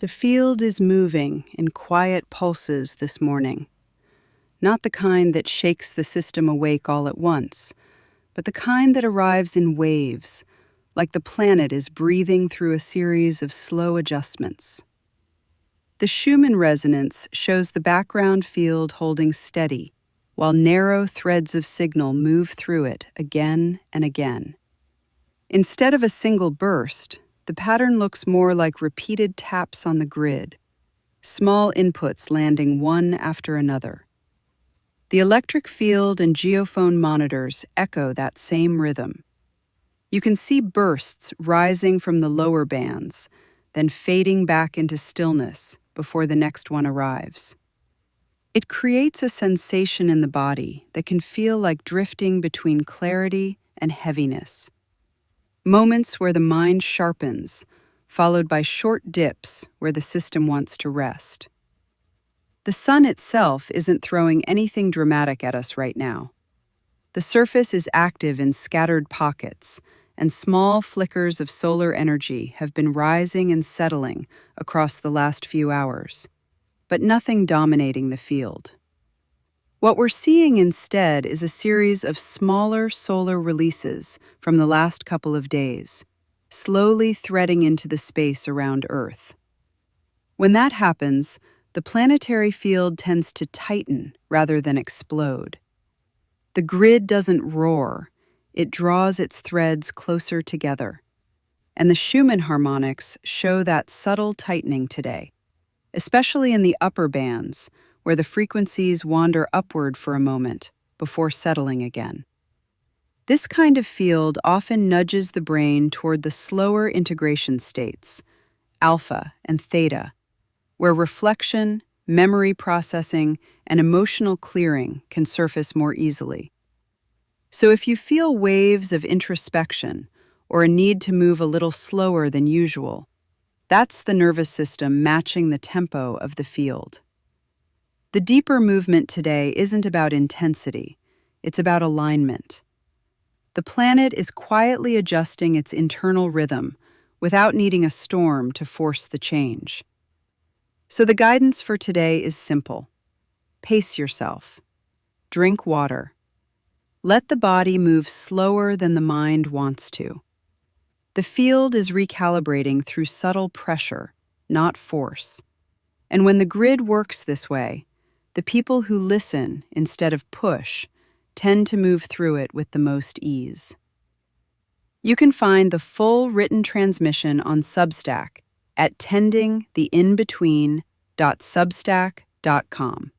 The field is moving in quiet pulses this morning, not the kind that shakes the system awake all at once, but the kind that arrives in waves, like the planet is breathing through a series of slow adjustments. The Schuman resonance shows the background field holding steady, while narrow threads of signal move through it again and again. Instead of a single burst, the pattern looks more like repeated taps on the grid, small inputs landing one after another. The electric field and geophone monitors echo that same rhythm. You can see bursts rising from the lower bands, then fading back into stillness before the next one arrives. It creates a sensation in the body that can feel like drifting between clarity and heaviness. Moments where the mind sharpens, followed by short dips where the system wants to rest. The sun itself isn't throwing anything dramatic at us right now. The surface is active in scattered pockets, and small flickers of solar energy have been rising and settling across the last few hours, but nothing dominating the field. What we're seeing instead is a series of smaller solar releases from the last couple of days, slowly threading into the space around Earth. When that happens, the planetary field tends to tighten rather than explode. The grid doesn't roar, it draws its threads closer together. And the Schumann harmonics show that subtle tightening today, especially in the upper bands, where the frequencies wander upward for a moment before settling again. This kind of field often nudges the brain toward the slower integration states, alpha and theta, where reflection, memory processing, and emotional clearing can surface more easily. So if you feel waves of introspection or a need to move a little slower than usual, that's the nervous system matching the tempo of the field. The deeper movement today isn't about intensity, it's about alignment. The planet is quietly adjusting its internal rhythm without needing a storm to force the change. So the guidance for today is simple. Pace yourself. Drink water. Let the body move slower than the mind wants to. The field is recalibrating through subtle pressure, not force. And when the grid works this way, the people who listen instead of push tend to move through it with the most ease. You can find the full written transmission on Substack at tendingtheinbetween.substack.com.